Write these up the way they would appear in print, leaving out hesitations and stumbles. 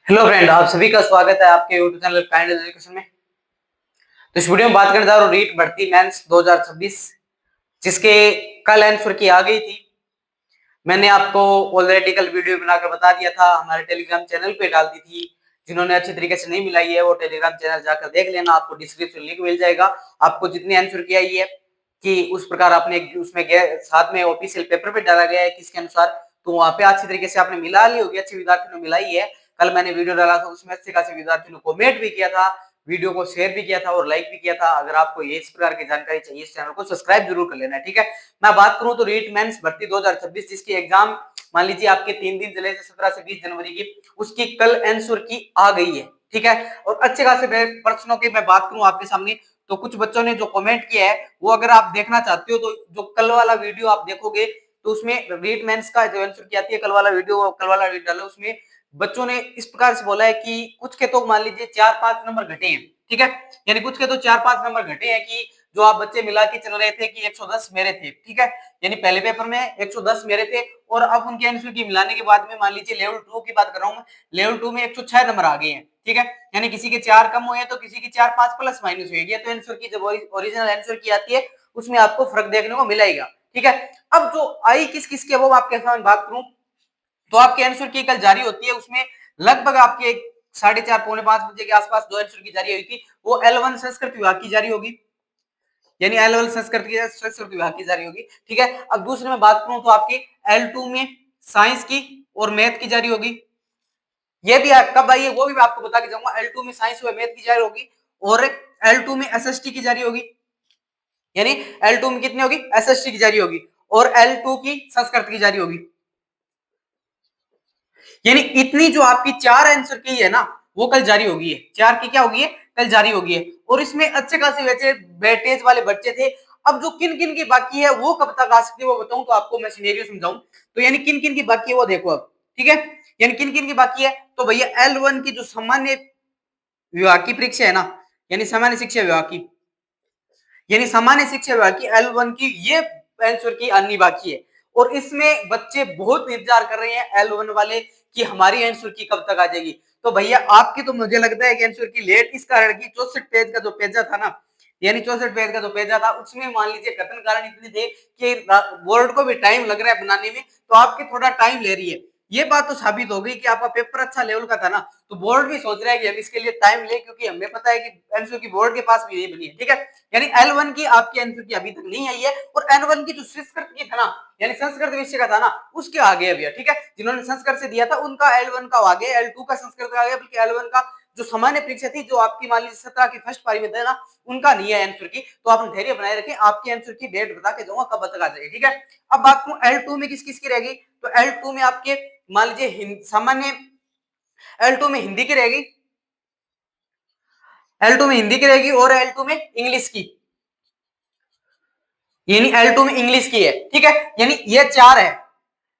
Hello friend, आप सभी का स्वागत है आपके यूट्यूब चैनल काइंड एजुकेशन में। तो इस वीडियो में बात करने जा रहा हूँ रीट भर्ती मेंस 2026, जिसके कल आंसर की आ गई थी। मैंने आपको ऑलरेडी कल वीडियो बनाकर बता दिया था, हमारे टेलीग्राम चैनल पे डाल दी थी। जिन्होंने अच्छी तरीके से नहीं मिलाई है वो टेलीग्राम चैनल जाकर देख लेना, आपको डिस्क्रिप्शन लिंक मिल जाएगा। आपको जितनी आंसर की आई है कि उस प्रकार आपने उसमें साथ में ऑफिशियल पेपर पे डाला गया है किसके अनुसार, तो वहां पे अच्छी तरीके से आपने मिला ली होगी, अच्छे विद्यार्थियों ने मिलाई है। कल मैंने वीडियो डाला था, उसमें अच्छे खासे विद्यार्थियों ने कमेंट भी किया था, वीडियो को शेयर भी किया था और लाइक भी किया था। अगर आपको ये इस प्रकार की जानकारी चाहिए इस चैनल को सब्सक्राइब जरूर कर लेना है, ठीक है। मैं बात करूं तो रीट मेंस भर्ती 2026 जिसकी एग्जाम मान लीजिए आपके 3 दिन चले थे, 17 से 20 जनवरी की, उसकी कल आंसर की आ गई है, ठीक है। और अच्छे खासे प्रश्नों की मैं बात करूं आपके सामने, तो कुछ बच्चों ने जो कमेंट किया है वो अगर आप देखना चाहते हो तो जो कल वाला वीडियो आप देखोगे तो उसमें रीट मेंस का जो आंसर की आती है, कल वाला वीडियो डालो, उसमें बच्चों ने इस प्रकार से बोला है कि कुछ के तो मान लीजिए 4-5 नंबर घटे हैं, ठीक है। यानी कुछ के तो 4-5 नंबर घटे हैं कि जो आप बच्चे मिला के चल रहे थे कि 110 मेरे थे, ठीक है। यानी पहले पेपर में 110 मेरे थे और अब उनके आंसर की मिलाने के बाद में मान लीजिए लेवल 2 की बात कर रहा हूं, लेवल 2 में 106 नंबर आ गए हैं, ठीक है। यानी किसी के 4 कम हुए तो किसी की 4-5 प्लस माइनस हुएगी, तो आंसर की जब ओरिजिनल आंसर की आती है उसमें आपको फर्क देखने को मिलेगा, ठीक है। अब जो आई किस किस के वो आपके सामने बात करूं तो आपके आंसर की कल जारी होती है, उसमें लगभग आपके 4:30 पौने 5 बजे के आसपास जो आंसर की जारी हुई थी वो L1 संस्कृत विभाग की जारी होगी, यानी L1 संस्कृत विभाग की जारी होगी, ठीक है। अब दूसरे में बात करूं तो आपकी L2 में साइंस की और मैथ की जारी होगी। ये भी कब आई है वो भी मैं आपको बता के जाऊंगा। L2 में साइंस और मैथ की जारी होगी और L2 में SST की जारी होगी, यानी L2 में कितनी होगी, SST की जारी होगी और L2 की संस्कृत की जारी होगी। यानी इतनी जो आपकी 4 आंसर की है ना वो कल जारी होगी है, 4 की क्या होगी है, कल जारी होगी है। और इसमें अच्छे खासे वैसे वेटेज वाले बच्चे थे। अब जो किन किन की बाकी है वो कब तक आ सकती है वो बताऊं तो आपको मैं सिनेरियो समझाऊं, तो यानी किन किन की बाकी है वो देखो अब, ठीक है। यानी किन किन की बाकी है तो भैया L1 की जो सामान्य विभाग की परीक्षा है ना, यानी सामान्य शिक्षा विभाग की, यानी सामान्य शिक्षा विभाग की L1 की ये आंसर की आनी बाकी है। और इसमें बच्चे बहुत इंतजार कर रहे हैं L1 वाले कि हमारी आंसर की कब तक आ जाएगी। तो भैया आपकी तो मुझे लगता है कि आंसर की लेट इस कारण की 64 पेज का जो पेजा था ना, यानी 64 पेज का जो पेजा था उसमें मान लीजिए कथन कारण इतने थे कि बोर्ड को भी टाइम लग रहा है बनाने में, तो आपकी थोड़ा टाइम ले रही है। ये बात तो साबित हो गई कि आपका पेपर अच्छा लेवल का था ना, तो बोर्ड भी सोच रहा है कि हम इसके लिए टाइम ले, क्योंकि हमें पता है कि आंसर की बोर्ड के पास भी नहीं बनी है, ठीक है। यानी L1 की आपकी आंसर की अभी तक नहीं आई है और N1 की जो संस्कृत की था ना, यानी संस्कृत विषय का था ना, उसके आगे अभी, ठीक है। जिन्होंने संस्कृत से दिया था उनका L1 का आगे, L2 का संस्कृत का आगे, बल्कि L1 का जो सामान्य परीक्षा थी जो आपकी मान लीजिए 17 की फर्स्ट पारी में था ना, उनका नहीं है आंसर की। तो आप धैर्य बनाए रखें, आपकी आंसर की डेट बता के दूंगा कब तक आ जाएगी, ठीक है। अब बात करूं L2 में किस किस की रहेगी, तो L2 में आपके मान लीजिए सामान्य L2 में हिंदी की रहेगी, L2 में हिंदी की रहेगी और L2 में इंग्लिश की, यानी L2 में इंग्लिश की है, ठीक है। यानी ये 4 है,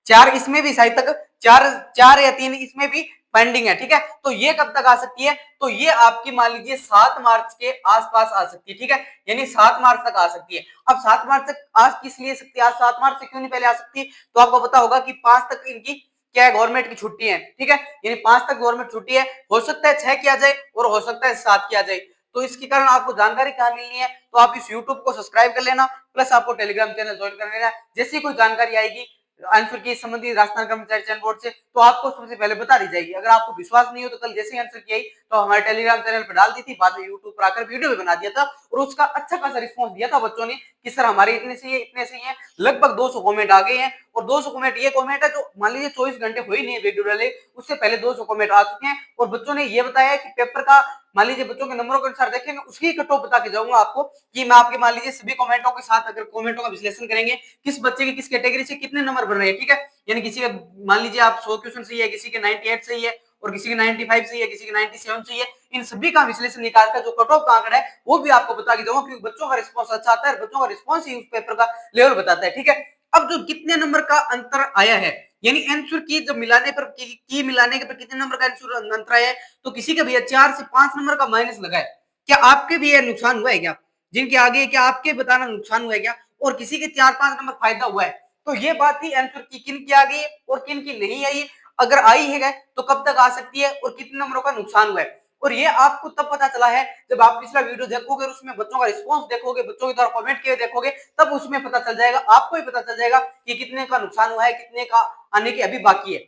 4 इसमें भी शायद तक 4 4 या 3 इसमें भी पेंडिंग है, ठीक है। तो ये कब तक आ सकती है, तो ये आपकी मान लीजिए 7 मार्च के आसपास आ सकती है, ठीक है। यानी 7 मार्च तक आ सकती है। अब 7 मार्च तक आज किस लिए सकती है, आज 7 मार्च से क्यों नहीं पहले आ सकती, तो आपको पता होगा कि 5 तक इनकी क्या है, गवर्नमेंट की छुट्टी है, ठीक है। यानी 5 तक गवर्नमेंट छुट्टी है, हो सकता है 6 किया जाए और हो सकता है 7 किया जाए। तो इसके कारण आपको जानकारी कहां मिलनी है, तो आप इस यूट्यूब को सब्सक्राइब कर लेना, प्लस आपको टेलीग्राम चैनल ज्वाइन कर लेना। जैसी कोई जानकारी आएगी आंसर की संबंधित राजस्थान कर्मचारी चयन बोर्ड से, तो आपको सबसे पहले बता दी जाएगी। अगर आपको विश्वास नहीं हो तो कल जैसे ही आंसर की आई तो हमारे टेलीग्राम चैनल पर डाल दी थी, बाद में यूट्यूब पर आकर वीडियो भी बना दिया था और उसका अच्छा खासा रिस्पॉन्स दिया था बच्चों ने कि सर हमारे इतने सही है, इतने सही है। लगभग 200 कमेंट आ गए हैं और 200 कमेंट ये कमेंट है जो मान लीजिए 24 घंटे हुए नहीं वीडियो डाले उससे पहले 200 कमेंट आ चुके हैं। और बच्चों ने ये बताया कि पेपर का मान लीजिए बच्चों के नंबरों के अनुसार देखेंगे उसकी कट ऑफ बता के जाऊंगा आपको, कि मैं आपके मान लीजिए सभी कमेंटों के साथ अगर कमेंटों का विश्लेषण करेंगे किस बच्चे के किस कैटेगरी से कितने नंबर बन रहे हैं, ठीक है। यानी किसी का मान लीजिए आप 100 क्वेश्चन सही है, किसी के 98 सही है और किसी के 95 सही है, किसी के 97 सही है। इन सभी का विश्लेषण निकालकर जो कट ऑफ का आंकड़ा है वो भी आपको बता के जाऊंगा, क्योंकि बच्चों का रिस्पॉन्स अच्छा आता है, बच्चों का रिस्पॉन्स ही उस पेपर का लेवल बताता है, ठीक है। अब जो कितने नंबर का अंतर आया है, यानी आंसर की जब मिलाने पर की मिलाने के पर कितने नंबर का आंसर अंतर आया है, तो किसी का भैया 4 से 5 नंबर का माइनस लगा है। क्या आपके भी ये नुकसान हुआ है क्या, जिनके आगे क्या आपके बताना नुकसान हुआ है क्या, और किसी के 4-5 नंबर फायदा हुआ है। तो ये बात ही आंसर की किन की आ गई और किन की नहीं आई, अगर आई है तो कब तक आ सकती है और कितने नंबरों का नुकसान हुआ है। और ये आपको तब पता चला है जब आप पिछला वीडियो देखोगे और उसमें बच्चों का रिस्पांस देखोगे, बच्चों के द्वारा कमेंट किए देखोगे, तब उसमें पता चल जाएगा, आपको ही पता चल जाएगा कि कितने का नुकसान हुआ है, कितने का आने की अभी बाकी है।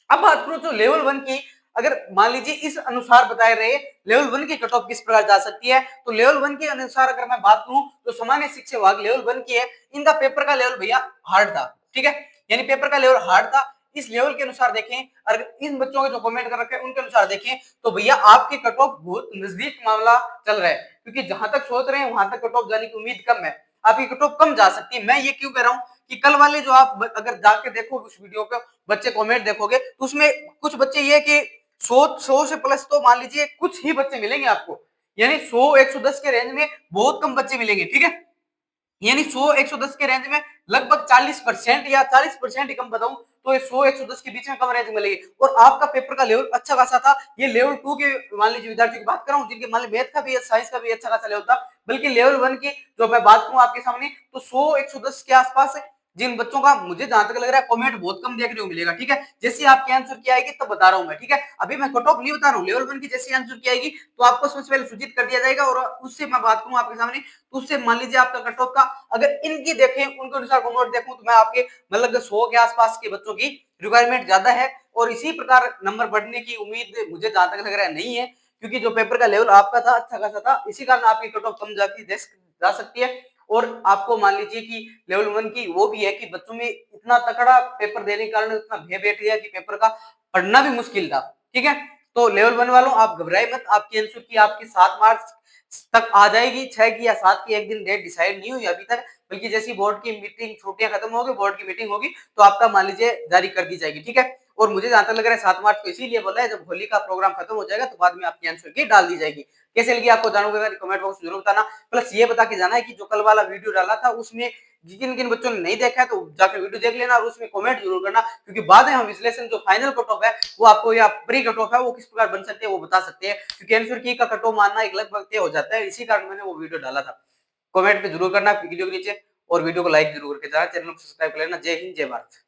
अब बात करो जो लेवल 1 की, अगर मान लीजिए इस अनुसार बताए रहे लेवल 1 की कट ऑफ किस प्रकार जा सकती है, तो लेवल 1 के अनुसार अगर मैं बात करूं तो सामान्य शिक्षा विभाग लेवल 1 की है, इनका पेपर का लेवल भैया हार्ड था, ठीक है, यानी पेपर का लेवल हार्ड था। इस लेवल के अनुसार देखें, अगर इन बच्चों के जो कमेंट कर रखे हैं उनके अनुसार देखें, तो भैया आपके कट ऑफ बहुत नजदीक मामला चल रहा है, क्योंकि जहां तक सोच रहे हैं वहां तक कट ऑफ जाने की उम्मीद कम है, आपकी कट ऑफ कम जा सकती है। मैं ये क्यों कह रहा हूं कि कल वाले जो आप अगर जाके देखोगे उस वीडियो पे बच्चे कमेंट देखोगे तो उसमें कुछ बच्चे ये कि 100 से प्लस तो मान लीजिए कुछ ही बच्चे मिलेंगे आपको, यानी 100 110 के रेंज में बहुत कम बच्चे मिलेंगे, ठीक है, यानी 100 110 के रेंज में लगभग 40% या 40% ही कम बताऊं तो ये 100 110 के बीच में कम रेंज मिलेगी। और आपका पेपर का लेवल अच्छा खासा था, ये लेवल 2 के मान लीजिए विद्यार्थी की बात कर रहा हूं जिनके मान लीजिए मैथ का भी साइंस का भी अच्छा खासा लेवल था, बल्कि लेवल 1 की जो मैं बात करूं आपके सामने तो 100 110 के आसपास है, जिन बच्चों का मुझे जहां तक लग रहा है कमेंट बहुत कम देखने को मिलेगा, ठीक है, जैसे आपके आंसर की आएगी तब बता रहा हूं मैं, ठीक है, अभी मैं कट ऑफ नहीं बता रहा हूं, लेवल 1 की जैसी आंसर की आएगी तो आपको सबसे पहले सूचित कर दिया जाएगा, और उससे मैं बात करूं आपके सामने तो उससे मान लीजिए आपका कट ऑफ का अगर इनकी देखें उनके अनुसार कन्वर्ट देखूं तो मैं आपके मतलब 100 के आसपास के बच्चों की रिक्वायरमेंट ज्यादा है, और इसी प्रकार नंबर बढ़ने की उम्मीद मुझे जहां तक लग रहा है नहीं है, क्योंकि जो पेपर का लेवल आपका था अच्छा खासा था, इसी कारण आपकी कट ऑफ कम जाती जा सकती है। और आपको मान लीजिए कि लेवल 1 की वो भी है कि बच्चों में इतना तकड़ा पेपर देने के कारण इतना भय बैठ गया कि पेपर का पढ़ना भी मुश्किल था, ठीक है, तो लेवल 1 वालों आप घबराए मत, आपकी आंसर की आपकी 7 मार्च तक आ जाएगी, 6 की या 7 की एक दिन डेट डिसाइड नहीं हुई अभी तक, बल्कि जैसी बोर्ड की मीटिंग छुट्टियां खत्म होगी बोर्ड की मीटिंग होगी तो आपका मान लीजिए जारी कर दी जाएगी, ठीक है। और मुझे जहां तक लग रहा है 7 मार्च को इसीलिए बोला है जब होली का प्रोग्राम खत्म हो जाएगा तो बाद में आपकी आंसर की डाल दी जाएगी। कैसे लगी आपको जानोगे कमेंट बॉक्स में जरूर बताना, प्लस ये बता के जाना है कि जो कल वाला वीडियो डाला था उसमें जिन किन बच्चों ने नहीं देखा है तो जाकर वीडियो देख लेना और उसमें कमेंट जरूर करना, क्योंकि बाद में हम विश्लेषण जो फाइनल कट ऑफ है वो आपको या प्री कट ऑफ है वो किस प्रकार बन सकते हैं वो बता सकते हैं, क्योंकि आंसर की का कट ऑफ मानना एक लगभग तय हो जाता है, इसी कारण मैंने वो वीडियो डाला था। कमेंट पे जरूर करना वीडियो के नीचे, और वीडियो को लाइक जरूर करके जाना, चैनल को सब्सक्राइब कर लेना। जय हिंद जय भारत।